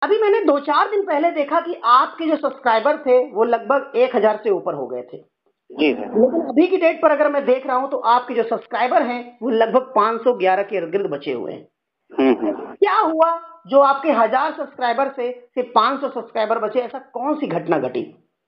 अभी मैंने 2-4 दिन पहले देखा कि आपके जो सब्सक्राइबर थे वो लगभग 1000 से ऊपर हो गए थे। जी सर। लेकिन अभी की डेट पर अगर मैं देख रहा हूं तो आपके जो सब्सक्राइबर हैं वो लगभग 511 के इर्द-गिर्द बचे हुए हैं। क्या हुआ जो आपके 1000 सब्सक्राइबर से सिर्फ 500 सब्सक्राइबर बचे? ऐसा कौन सी घटना घटी?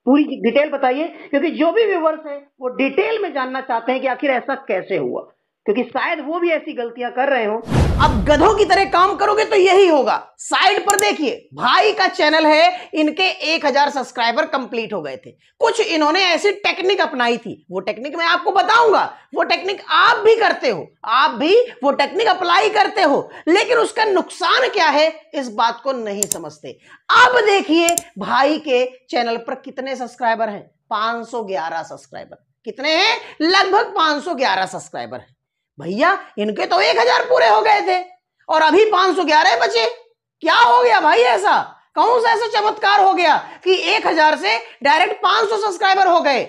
पूरी डिटेल बताइए, क्योंकि जो भी व्यूअर्स हैं वो डिटेल में जानना चाहते हैं कि आखिर ऐसा कैसे हुआ, क्योंकि शायद वो भी ऐसी गलतियां कर रहे हो। अब गधों की तरह काम करोगे तो यही होगा। साइड पर देखिए, भाई का चैनल है, इनके 1000 सब्सक्राइबर कंप्लीट हो गए थे। कुछ इन्होंने ऐसी टेक्निक अपनाई थी, वो टेक्निक मैं आपको बताऊंगा। वो टेक्निक आप भी करते हो, आप भी वो टेक्निक अप्लाई करते हो, लेकिन उसका नुकसान क्या है इस बात को नहीं समझते। अब देखिए भाई के चैनल पर कितने सब्सक्राइबर हैं? 511 सब्सक्राइबर। कितने हैं? लगभग 511 सब्सक्राइबर हैं। भैया इनके तो 1000 पूरे हो गए थे और अभी 511 बचे। क्या हो गया भाई? ऐसा कौन सा ऐसा चमत्कार हो गया कि 1000 से डायरेक्ट 500 सब्सक्राइबर हो गए?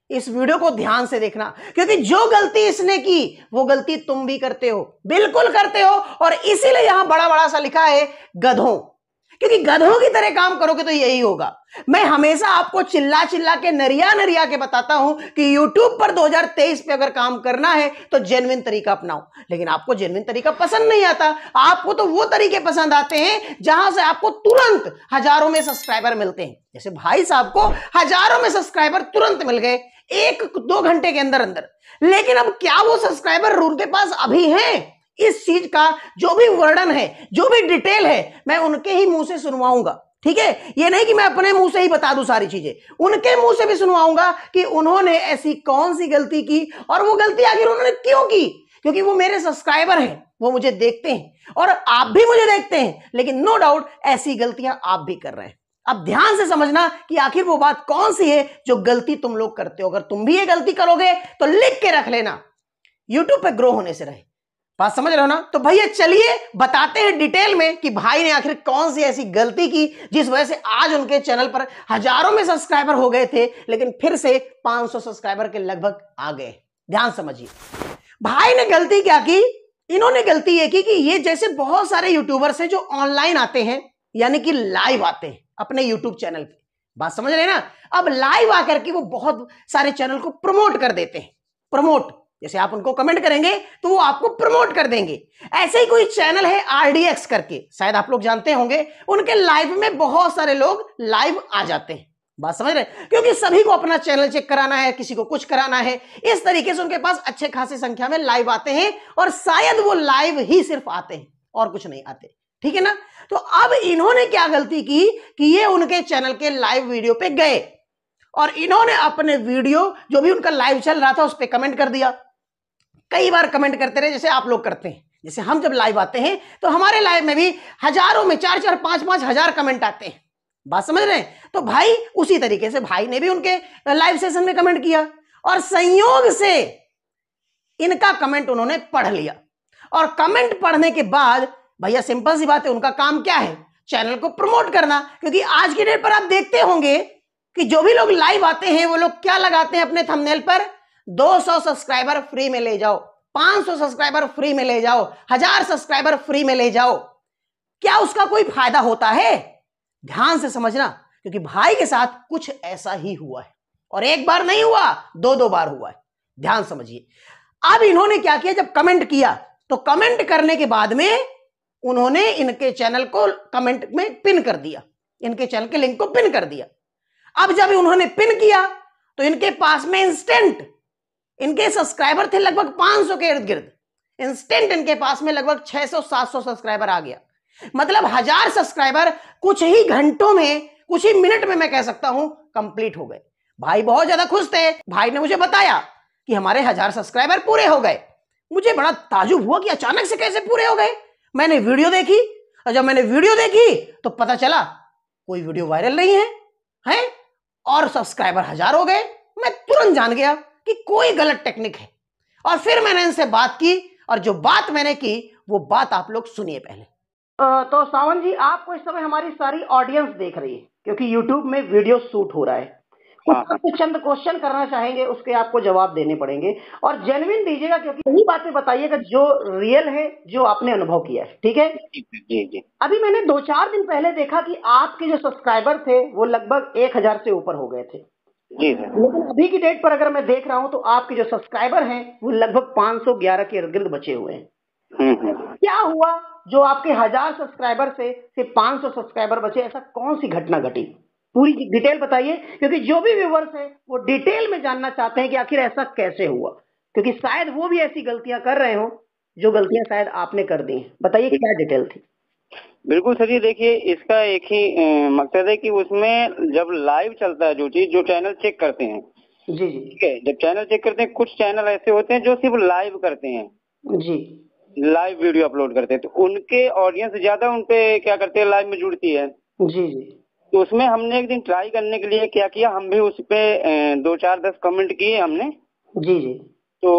इस वीडियो को ध्यान से देखना, क्योंकि जो गलती इसने की वो गलती तुम भी करते हो, बिल्कुल करते हो। और इसीलिए यहां बड़ा बड़ा सा लिखा है गधों, क्योंकि गधों की तरह काम करोगे तो यही होगा। मैं हमेशा आपको चिल्ला चिल्ला के नरिया नरिया के बताता हूं कि YouTube पर 2023 पे अगर काम करना है तो जेन्युइन तरीका अपनाओ, लेकिन आपको जेन्युइन तरीका पसंद नहीं आता। आपको तो वो तरीके पसंद आते हैं जहां से आपको तुरंत हजारों में सब्सक्राइबर मिलते हैं। जैसे भाई साहब को हजारों में सब्सक्राइबर तुरंत मिल गए 1-2 घंटे के अंदर अंदर। लेकिन अब क्या वो सब्सक्राइबर उनके पास अभी हैं? इस चीज का जो भी वर्णन है, जो भी डिटेल है, मैं उनके ही मुंह से सुनवाऊंगा। ठीक है, ये नहीं कि मैं अपने मुंह से ही बता दूं सारी चीजें, उनके मुंह से भी सुनवाऊंगा कि उन्होंने ऐसी कौन सी गलती की और वो गलती आखिर उन्होंने क्यों की। क्योंकि वो मेरे सब्सक्राइबर हैं, वो मुझे देखते हैं और आप भी मुझे देखते हैं, लेकिन नो डाउट ऐसी गलतियां आप भी कर रहे हैं। अब ध्यान से समझना कि आखिर वो बात कौन सी है जो गलती तुम लोग करते हो। अगर तुम भी ये गलती करोगे तो लिख के रख लेना, यूट्यूब पे ग्रो होने से रहे। बात समझ रहे हो ना? तो भैया चलिए बताते हैं डिटेल में कि भाई ने आखिर कौन सी ऐसी गलती की जिस वजह से आज उनके चैनल पर हजारों में सब्सक्राइबर हो गए थे, लेकिन फिर से 500 सब्सक्राइबर के लगभग आ गए। ध्यान समझिए, भाई ने गलती क्या की। इन्होंने गलती ये की कि ये जैसे बहुत सारे यूट्यूबर्स हैं जो ऑनलाइन आते हैं, यानी कि लाइव आते हैं अपने यूट्यूब चैनल पे। बात समझ रहे हैं ना? अब लाइव आकर के वो बहुत सारे चैनल को प्रमोट कर देते हैं। प्रमोट, जैसे आप उनको कमेंट करेंगे तो वो आपको प्रमोट कर देंगे। ऐसे ही कोई चैनल है RDX करके, शायद आप लोग जानते होंगे। उनके लाइव में बहुत सारे लोग लाइव आ जाते हैं। बात समझ रहे हैं? क्योंकि सभी को अपना चैनल चेक कराना है, किसी को कुछ कराना है, इस तरीके से उनके पास अच्छे खासी संख्या में लाइव आते हैं और शायद वो लाइव ही सिर्फ आते हैं और कुछ नहीं आते। ठीक है ना? तो अब इन्होंने क्या गलती की कि ये उनके चैनल के लाइव वीडियो पे गए और इन्होंने अपने वीडियो जो भी उनका लाइव चल रहा था उस पर कमेंट कर दिया। कई बार कमेंट करते रहे जैसे आप लोग करते हैं। जैसे हम जब लाइव आते हैं तो हमारे लाइव में भी हजारों में 4-4, 5-5 हजार कमेंट आते हैं। बात समझ रहे हैं? तो भाई उसी तरीके से भाई ने भी उनके लाइव सेशन में कमेंट किया और संयोग से इनका कमेंट उन्होंने पढ़ लिया। और कमेंट पढ़ने के बाद भैया सिंपल सी बात है, उनका काम क्या है? चैनल को प्रमोट करना। क्योंकि आज की डेट पर आप देखते होंगे कि जो भी लोग लाइव आते हैं वो लोग क्या लगाते हैं अपने थंबनेल पर? 200 सब्सक्राइबर फ्री में ले जाओ, 500 सब्सक्राइबर फ्री में ले जाओ, 1000 सब्सक्राइबर फ्री में ले जाओ। क्या उसका कोई फायदा होता है? ध्यान से समझना, क्योंकि भाई के साथ कुछ ऐसा ही हुआ है और एक बार नहीं हुआ, 2-2 बार हुआ है। ध्यान समझिए। अब इन्होंने क्या किया, जब कमेंट किया तो कमेंट करने के बाद में उन्होंने इनके चैनल को कमेंट में पिन कर दिया, इनके चैनल के लिंक को पिन कर दिया। अब जब उन्होंने पिन किया तो इनके पास में इंस्टेंट, इनके सब्सक्राइबर थे लगभग 500 के इर्द गिर्द, इंस्टेंट इनके पास में लगभग 600-700 सब्सक्राइबर आ गया। मतलब 1000 सब्सक्राइबर कुछ ही घंटों में, कुछ ही मिनट में मैं कह सकता हूं कंप्लीट हो गए। भाई बहुत ज्यादा खुश थे। भाई ने मुझे बताया कि हमारे 1000 सब्सक्राइबर पूरे हो गए। मुझे बड़ा ताजुब हुआ कि अचानक से कैसे पूरे हो गए। मैंने वीडियो देखी और जब मैंने वीडियो देखी तो पता चला कोई वीडियो वायरल नहीं है और सब्सक्राइबर 1000 हो गए। मैं तुरंत जान गया कि कोई गलत टेक्निक है और फिर मैंने इनसे बात की और जो बात मैंने की वो बात आप लोग सुनिए पहले। तो सावन जी, आपको इस समय हमारी सारी ऑडियंस देख रही है क्योंकि YouTube में वीडियो शूट हो रहा है। कुछ आपसे चंद क्वेश्चन करना चाहेंगे, उसके आपको जवाब देने पड़ेंगे और जेन्युइन दीजिएगा, क्योंकि वही बातें बताइएगा जो रियल है, जो आपने अनुभव किया है। ठीक है जी जी। अभी मैंने 2-4 दिन पहले देखा कि आपके जो सब्सक्राइबर थे वो लगभग 1000 से ऊपर हो गए थे। जी सर। लेकिन अभी की डेट पर अगर मैं देख रहा हूं तो आपके जो सब्सक्राइबर हैं वो लगभग 511 के इर्द गिर्द बचे हुए हैं। क्या हुआ जो आपके 1000 सब्सक्राइबर से सिर्फ 500 सब्सक्राइबर बचे? ऐसा कौन सी घटना घटी? पूरी डिटेल बताइए, क्योंकि जो भी व्यूवर्स हैं वो डिटेल में जानना चाहते हैं कि आखिर ऐसा कैसे हुआ, क्योंकि शायद वो भी ऐसी गलतियां कर रहे हो जो गलतियां शायद आपने कर दी। बताइए क्या डिटेल थी। बिल्कुल सर, ये देखिए इसका एक ही मकसद है कि उसमें जब लाइव चलता है जो चीज, जो चैनल चेक करते हैं, जी जी ठीक है, जब चैनल चेक करते हैं, कुछ चैनल ऐसे होते हैं जो सिर्फ लाइव करते हैं, जी लाइव वीडियो अपलोड करते हैं, तो उनके ऑडियंस ज्यादा उन पे क्या करते हैं, लाइव में जुड़ती है। जी जी तो उसमें हमने एक दिन ट्राई करने के लिए क्या किया, हम भी उस पे 2-4-10 कमेंट किए हमने। जी जी तो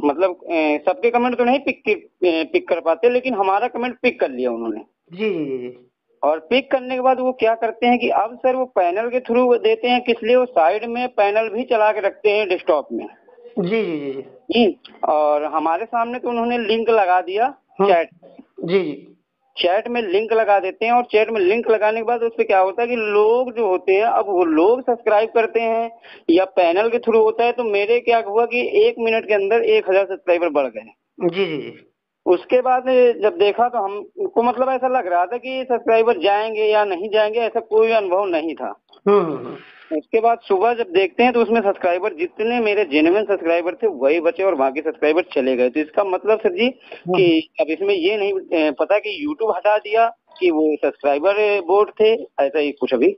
मतलब सबके कमेंट तो नहीं पिक कर पाते, लेकिन हमारा कमेंट पिक कर लिया उन्होंने। जी जी जी जी और पिक करने के बाद वो क्या करते हैं कि अब सर वो पैनल के थ्रू देते हैं, किस लिए, वो साइड में पैनल भी चला के रखते हैं डेस्कटॉप में। जी जी जी और हमारे सामने तो उन्होंने लिंक लगा दिया चैट, जी जी चैट में लिंक लगा देते हैं। और चैट में लिंक लगाने के बाद उससे क्या होता है कि लोग जो होते हैं, अब वो लोग सब्सक्राइब करते हैं या पैनल के थ्रू होता है। तो मेरे क्या हुआ कि 1 मिनट के अंदर 1000 सब्सक्राइबर बढ़ गए। जी जी जी उसके बाद जब देखा तो हमको मतलब ऐसा लग रहा था कि सब्सक्राइबर जाएंगे या नहीं जाएंगे, ऐसा कोई अनुभव नहीं था। उसके बाद सुबह जब देखते हैं तो उसमें सब्सक्राइबर, जितने मेरे जेन्युइन सब्सक्राइबर थे वही बचे और बाकी सब्सक्राइबर चले गए। तो इसका मतलब सर जी कि अब इसमें ये नहीं पता कि यूट्यूब हटा दिया कि वो सब्सक्राइबर बोर्ड थे, ऐसा ही कुछ अभी।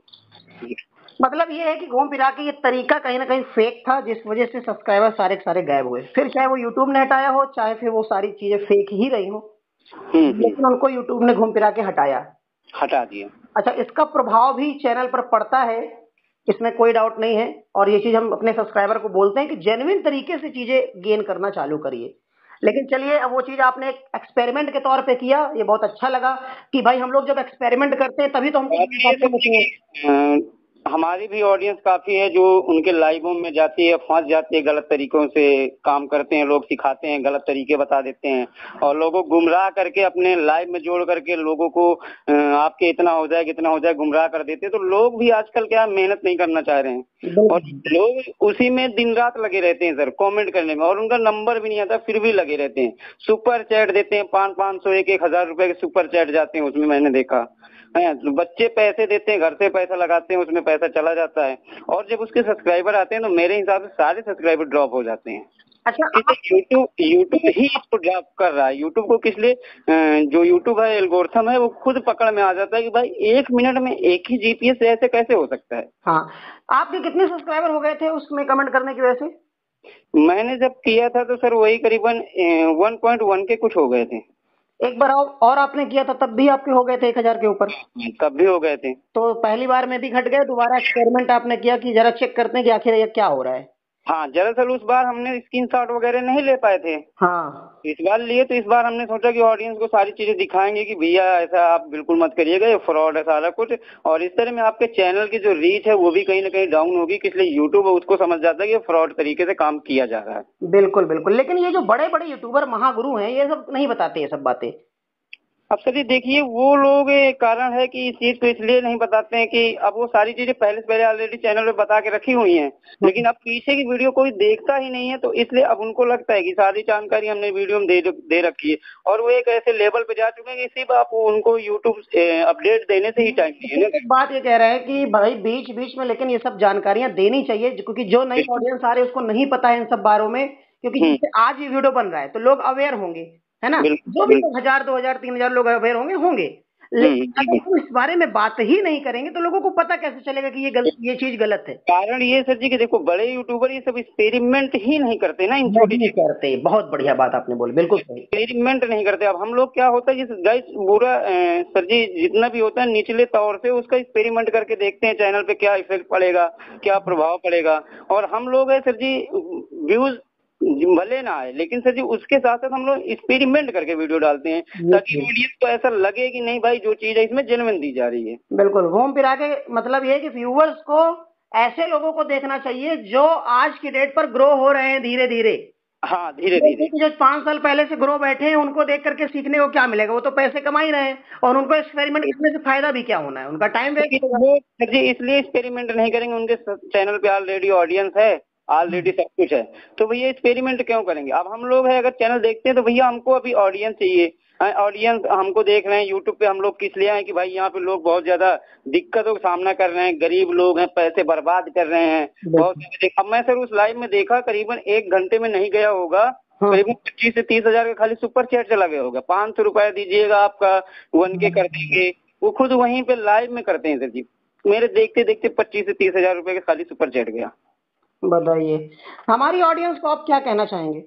मतलब ये है कि घूम फिरा के ये तरीका कहीं ना कहीं फेक था, जिस वजह से सब्सक्राइबर सारे के सारे गायब हुए। फिर चाहे वो यूट्यूब ने हटाया हो, चाहे फिर वो सारी चीजें फेक ही रही हो, लेकिन उनको यूट्यूब ने घूम फिरा के हटा दिया। अच्छा, इसका प्रभाव भी चैनल पर पड़ता है, इसमें कोई डाउट नहीं है। और ये चीज हम अपने सब्सक्राइबर को बोलते हैं कि जेन्युइन तरीके से चीजें गेन करना चालू करिए। लेकिन चलिए, अब वो चीज आपने एक एक्सपेरिमेंट के तौर पे किया, ये बहुत अच्छा लगा कि भाई हम लोग जब एक्सपेरिमेंट करते हैं तभी तो हमको हमारी भी ऑडियंस काफी है जो उनके लाइवों में जाती है, फंस जाती है, गलत तरीकों से काम करते हैं, लोग सिखाते हैं, गलत तरीके बता देते हैं और लोगों को गुमराह करके अपने लाइव में जोड़ करके लोगों को आपके इतना हो जाए कितना हो जाए गुमराह कर देते हैं। तो लोग भी आजकल क्या मेहनत नहीं करना चाह रहे हैं और लोग उसी में दिन रात लगे रहते हैं सर, कमेंट करने में, और उनका नंबर भी नहीं आता फिर भी लगे रहते हैं। सुपर चैट देते हैं, 500 1,000 रुपए के सुपर चैट जाते हैं उसमें, मैंने देखा है। तो बच्चे पैसे देते हैं, घर से पैसा लगाते हैं, उसमें पैसा चला जाता है और जब उसके सब्सक्राइबर आते हैं तो मेरे हिसाब से सारे सब्सक्राइबर ड्रॉप हो जाते हैं। अच्छा, यूट्यूब ही इसको ड्रॉप कर रहा है। यूट्यूब को किस लिए, जो यूट्यूब है एल्गोरिथम है वो खुद पकड़ में आ जाता है कि भाई 1 मिनट में एक ही जीपीएस से ऐसे कैसे हो सकता है। हाँ, आपके कितने सब्सक्राइबर हो गए थे उसमें कमेंट करने की वजह से? मैंने जब किया था तो सर वही करीबन 1.1 के कुछ हो गए थे। एक बार और आपने किया था तब भी आपके हो गए थे 1000 के ऊपर? तब भी हो गए थे। तो पहली बार में भी घट गए, दोबारा एक्सपेरिमेंट आपने किया कि जरा चेक करते हैं कि आखिर ये क्या हो रहा है? हाँ, दरअसल उस बार हमने स्क्रीनशॉट वगैरह नहीं ले पाए थे, हाँ, इस बार लिए। तो इस बार हमने सोचा कि ऑडियंस को सारी चीजें दिखाएंगे कि भैया ऐसा आप बिल्कुल मत करिएगा, ये फ्रॉड है सारा कुछ। और इस तरह में आपके चैनल की जो रीच है वो भी कहीं ना कहीं डाउन होगी, इसलिए यूट्यूब उसको समझ जाता है कि फ्रॉड तरीके से काम किया जा रहा है। बिल्कुल बिल्कुल। लेकिन ये जो बड़े बड़े यूट्यूबर महागुरु हैं ये सब नहीं बताते ये सब बातें। अब सर देखिए, वो लोग एक कारण है कि इस चीज को इसलिए नहीं बताते हैं कि अब वो सारी चीजें पहले से पहले ऑलरेडी चैनल पे बता के रखी हुई हैं, लेकिन अब पीछे की वीडियो कोई देखता ही नहीं है। तो इसलिए अब उनको लगता है कि सारी जानकारी हमने वीडियो में दे रखी है और वो एक ऐसे लेवल पे जा चुके हैं कि सिर्फ आप उनको यूट्यूब अपडेट देने से ही टाइम नहीं है। एक बात ये कह रहे हैं कि भाई बीच बीच में लेकिन ये सब जानकारियां देनी चाहिए, क्योंकि जो नई ऑडियंस आ रही है उसको नहीं पता है इन सब बारों में, क्योंकि जैसे आज ये वीडियो बन रहा है तो लोग अवेयर होंगे, है ना? जो भी 1000 2000 3000 लोग अवेयर होंगे। लेकिन अगर हम इस बारे में बात ही नहीं करेंगे तो लोगों को पता कैसे चलेगा कि ये चीज गलत है? कारण ये सर जी कि देखो, बड़े यूट्यूबर ये सब एक्सपेरिमेंट ही नहीं करते ना, इन छोटी नहीं करते। बहुत बढ़िया बात आपने बोली, बिल्कुल सही। एक्सपेरिमेंट नहीं करते। अब हम लोग क्या होता है, जिस गाइस पूरा सर जी जितना भी होता है निचले तौर से उसका एक्सपेरिमेंट करके देखते हैं चैनल पे क्या इफेक्ट पड़ेगा, क्या प्रभाव पड़ेगा। और हम लोग है सर जी, व्यूज भले ना आए लेकिन सर जी उसके साथ साथ हम लोग एक्सपेरिमेंट करके वीडियो डालते हैं ताकि ऑडियंस को ऐसा लगे कि नहीं भाई जो चीज है इसमें जेन्युइन दी जा रही है। बिल्कुल, घूम फिरा के मतलब ये है कि व्यूअर्स को ऐसे लोगों को देखना चाहिए जो आज की डेट पर ग्रो हो रहे हैं धीरे धीरे। हाँ, धीरे धीरे। जो 5 साल पहले से ग्रो बैठे हैं उनको देख करके सीखने को क्या मिलेगा? वो तो पैसे कमा ही रहे हैं और उनको एक्सपेरिमेंट करने से फायदा भी क्या होना है? उनका टाइम वेस्ट होगा। वो सर जी इसलिए एक्सपेरिमेंट नहीं करेंगे, उनके चैनल पे ऑलरेडी ऑडियंस है, ऑलरेडी सब कुछ है, तो भैया एक्सपेरिमेंट क्यों करेंगे? अब हम लोग है अगर चैनल देखते हैं तो भैया हमको अभी ऑडियंस चाहिए, ऑडियंस हमको देख रहे हैं यूट्यूब पे, हम लोग किस लिए आए कि भाई यहाँ पे लोग बहुत ज्यादा दिक्कतों का सामना कर रहे हैं, गरीब लोग हैं, पैसे बर्बाद कर रहे हैं बहुत। अब मैं सर उस लाइव में देखा करीबन 1 घंटे में नहीं गया होगा, करीबन 25 से 30 हजार का खाली सुपर चैट चला गया होगा। 500 रुपया दीजिएगा आपका 1K कर देंगे, वो खुद वहीं पे लाइव में करते हैं सर जी। मेरे देखते देखते 25 से 30 हजार रुपए का खाली सुपर चैट गया। बताइए हमारी ऑडियंस को आप क्या कहना चाहेंगे?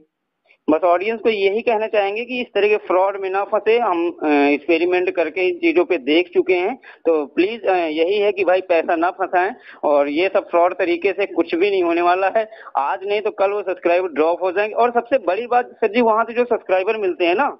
बस ऑडियंस को यही कहना चाहेंगे कि इस तरह के फ्रॉड में ना फंसे। हम एक्सपेरिमेंट करके इन चीजों पे देख चुके हैं, तो प्लीज यही है कि भाई पैसा ना फंसाएं, और ये सब फ्रॉड तरीके से कुछ भी नहीं होने वाला है। आज नहीं तो कल वो सब्सक्राइबर ड्रॉप हो जाएंगे। और सबसे बड़ी बात सर जी, वहाँ से जो सब्सक्राइबर मिलते हैं ना,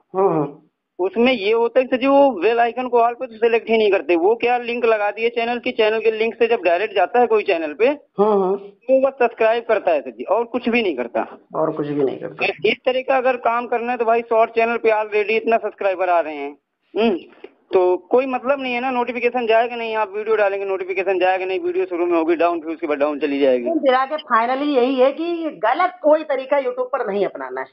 उसमें ये होता है कि सर जी वो बेल आइकन को ऑल पे तो सिलेक्ट ही नहीं करते। वो क्या लिंक लगा दिए चैनल की, चैनल के लिंक से जब डायरेक्ट जाता है कोई चैनल पे तो बस सब्सक्राइब करता है सर जी, और कुछ भी नहीं करता। और कुछ भी नहीं करता। इस तरह का अगर काम करना है तो भाई शॉर्ट चैनल पे ऑलरेडी इतना सब्सक्राइबर आ रहे हैं, तो कोई मतलब नहीं है ना। नोटिफिकेशन जाएगा नहीं, आप वीडियो डालेंगे नोटिफिकेशन जाएगा नहीं, वीडियो शुरू में होगी डाउन, फिर उसके बाद डाउन चली जाएगी। के फाइनली यही है कि गलत कोई तरीका यूट्यूब पर नहीं अपनाना है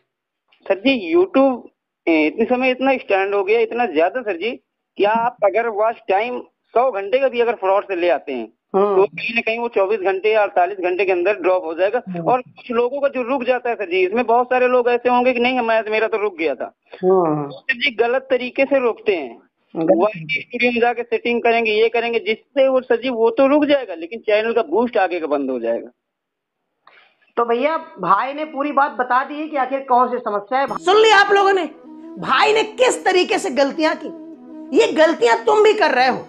सर जी। यूट्यूब इतने समय इतना स्टैंड हो गया, इतना ज्यादा सर जी, क्या आप अगर वॉच टाइम 100 घंटे का भी अगर फ्रॉड से ले आते हैं तो कहीं ना कहीं वो 24 घंटे या 48 घंटे के अंदर ड्रॉप हो जाएगा। और कुछ लोगों का जो रुक जाता है सर जी, इसमें बहुत सारे लोग ऐसे होंगे कि नहीं मेरा तो रुक गया था, सर जी गलत तरीके से रोकते हैं। स्टूडियो में जाके सेटिंग करेंगे, ये करेंगे, जिससे वो सर जी वो तो रुक जाएगा लेकिन चैनल का बूस्ट आगे का बंद हो जाएगा। तो भैया भाई ने पूरी बात बता दी है कि आखिर कौन सी समस्या है। सुन लिया आप लोगों ने भाई ने किस तरीके से गलतियां की। ये गलतियां तुम भी कर रहे हो।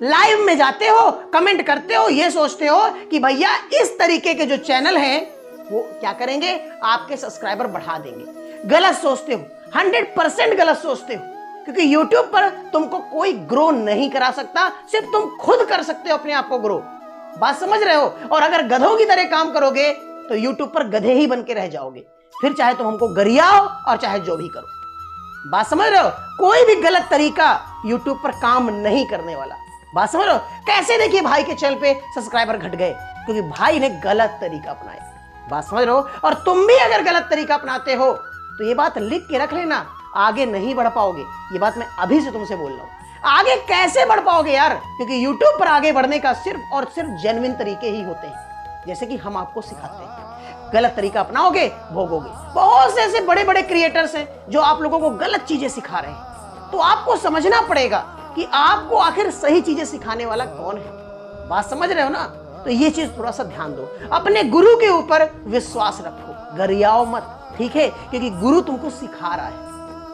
लाइव में जाते हो, कमेंट करते हो, ये सोचते हो कि भैया इस तरीके के जो चैनल हैं वो क्या करेंगे, आपके सब्सक्राइबर बढ़ा देंगे। गलत सोचते हो, 100% गलत सोचते हो, क्योंकि YouTube पर तुमको कोई ग्रो नहीं करा सकता, सिर्फ तुम खुद कर सकते हो अपने आप को ग्रो। बात समझ रहे हो? और अगर गधों की तरह काम करोगे तो YouTube पर गधे ही बन के रह जाओगे, फिर चाहे तुम हमको गरियाओ और चाहे जो भी करो। बात समझ रहे हो? कोई भी गलत तरीका YouTube पर काम नहीं करने वाला। बात समझ रहे हो? कैसे देखिए भाई के चैनल पे सब्सक्राइबर घट गए, क्योंकि भाई ने गलत तरीका अपनाया। बात समझ रहे हो? और तुम भी अगर गलत तरीका अपनाते हो तो ये बात लिख के रख लेना, आगे नहीं बढ़ पाओगे। ये बात मैं अभी से तुमसे बोल रहा हूं। आगे कैसे बढ़ पाओगे यार? क्योंकि YouTube पर आगे बढ़ने का सिर्फ और सिर्फ जेन्युइन तरीके ही होते हैं, जैसे कि हम आपको सिखाते हैं। गलत तरीका अपनाओगे, भोगोगे। बहुत से ऐसे बड़े बड़े क्रिएटर्स हैं जो आप लोगों को गलत चीजें सिखा रहे हैं, तो आपको समझना पड़ेगा कि आपको आखिर सही चीजें सिखाने वाला कौन है। बात समझ रहे हो ना? तो ये चीज थोड़ा सा ध्यान दो, अपने गुरु के ऊपर विश्वास रखो, गरियाओ मत, ठीक है? क्योंकि गुरु तुमको सिखा रहा है।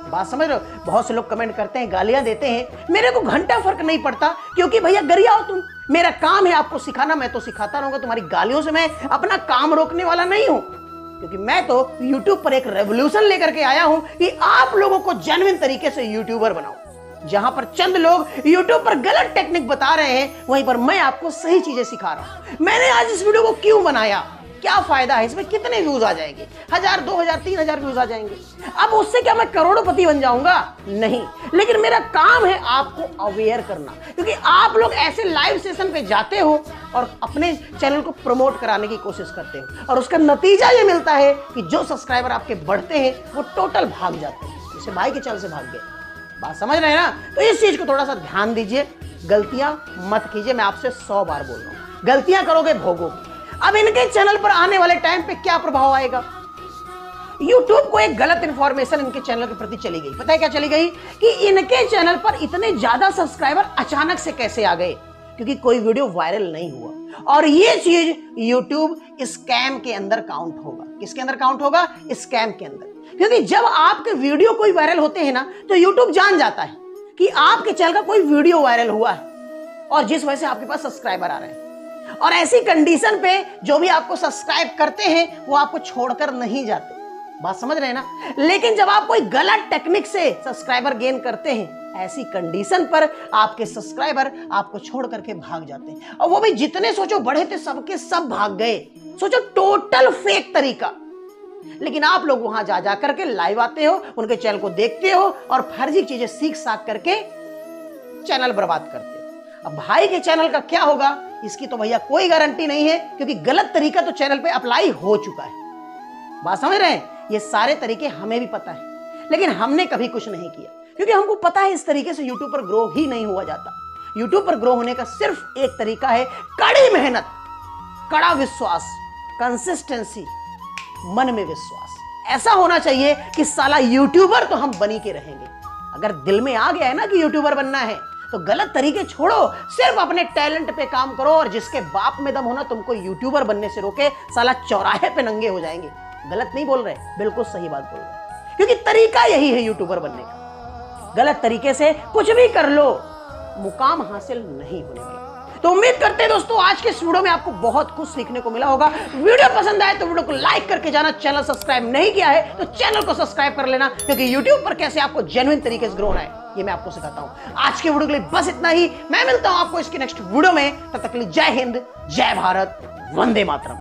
बात समझ रहे हो? बहुत से लोग कमेंट करते हैं, गालियां देते हैं, मेरे को घंटा फर्क नहीं पड़ता, क्योंकि भैया गरियाओ तुम, मेरा काम है आपको सिखाना, मैं तो सिखाता रहूंगा। तुम्हारी गालियों से मैं अपना काम रोकने वाला नहीं हूं, क्योंकि मैं तो YouTube पर एक रेवोल्यूशन लेकर के आया हूं कि आप लोगों को जेन्युइन तरीके से यूट्यूबर बनाऊं। जहां पर चंद लोग YouTube पर गलत टेक्निक बता रहे हैं, वहीं पर मैं आपको सही चीजें सिखा रहा हूं। मैंने आज इस वीडियो को क्यों बनाया, क्या फायदा है इसमें, कितने व्यूज आ जाएंगे, 1000, 2000, 3000 व्यूज आ जाएंगे। अब उससे क्या मैं करोड़पति बन जाऊंगा? नहीं, लेकिन मेरा काम है आपको अवेयर करना, क्योंकि आप लोग ऐसे लाइव सेशन पे जाते हो और अपने चैनल को प्रमोट कराने की कोशिश करते हो, और उसका नतीजा ये मिलता है कि जो सब्सक्राइबर आपके बढ़ते हैं वो टोटल भाग जाते हैं, जैसे भाई के चैनल से भाग गए। बात समझ रहे हैं ना? तो इस चीज को थोड़ा सा ध्यान दीजिए, गलतियां मत कीजिए। मैं आपसे 100 बार बोल रहा हूं, गलतियां करोगे भोगोगे। अब इनके चैनल पर आने वाले टाइम पे क्या प्रभाव आएगा? YouTube को एक गलत इंफॉर्मेशन इनके चैनल के प्रति चली गई। पता है क्या चली गई? कि इनके चैनल पर इतने ज्यादा सब्सक्राइबर अचानक से कैसे आ गए, क्योंकि कोई वीडियो वायरल नहीं हुआ। और ये चीज YouTube स्कैम के अंदर काउंट होगा। किसके अंदर काउंट होगा? स्कैम के अंदर। क्योंकि जब आपके वीडियो कोई वायरल होते हैं ना, तो YouTube जान जाता है कि आपके चैनल का कोई वीडियो वायरल हुआ है, और जिस वजह से आपके पास सब्सक्राइबर आ रहे हैं। और ऐसी कंडीशन पे जो भी आपको सब्सक्राइब करते हैं वो आपको छोड़कर नहीं जाते। बात समझ रहे हैं ना? लेकिन जब आप कोई गलत टेक्निक से सब्सक्राइबर गेन करते हैं ऐसी कंडीशन पर आपके सब्सक्राइबर आपको छोड़ करके भाग जाते हैं, और वो भी जितने सोचो बड़े थे सबके सब भाग गए। सोचो टोटल फेक तरीका। लेकिन आप लोग वहां जा जा करके लाइव आते हो, उनके चैनल को देखते हो और फर्जी चीजें सीख साख करके चैनल बर्बाद करते हो। अब भाई के चैनल का क्या होगा इसकी तो भैया कोई गारंटी नहीं है, क्योंकि गलत तरीका तो चैनल पे अप्लाई हो चुका है। बात समझ रहे हैं? ये सारे तरीके हमें भी पता है, लेकिन हमने कभी कुछ नहीं किया, क्योंकि हमको पता है इस तरीके से यूट्यूब पर ग्रो ही नहीं हुआ जाता। यूट्यूब पर ग्रो होने का सिर्फ एक तरीका है, कड़ी मेहनत, कड़ा विश्वास, कंसिस्टेंसी, मन में विश्वास। ऐसा होना चाहिए कि साला यूट्यूबर तो हम बनी के रहेंगे। अगर दिल में आ गया है ना कि यूट्यूबर बनना है, तो गलत तरीके छोड़ो, सिर्फ अपने टैलेंट पे काम करो, और जिसके बाप में दम होना तुमको यूट्यूबर बनने से रोके, साला चौराहे पे नंगे हो जाएंगे। गलत नहीं बोल रहे, बिल्कुल सही बात बोल रहे, क्योंकि तरीका यही है यूट्यूबर बनने का। गलत तरीके से कुछ भी कर लो, मुकाम हासिल नहीं होने वाला। तो उम्मीद करते हैं दोस्तों आज के इस वीडियो में आपको बहुत कुछ सीखने को मिला होगा। वीडियो पसंद आए तो वीडियो को लाइक करके जाना, चैनल सब्सक्राइब नहीं किया है तो चैनल को सब्सक्राइब कर लेना, क्योंकि यूट्यूब पर कैसे आपको जेन्युइन तरीके से ग्रो होना है ये मैं आपको सिखाता हूं। आज के वीडियो के लिए बस इतना ही। मैं मिलता हूं आपको इसके नेक्स्ट वीडियो में, तब तक के लिए जय हिंद, जय भारत, वंदे मातरम।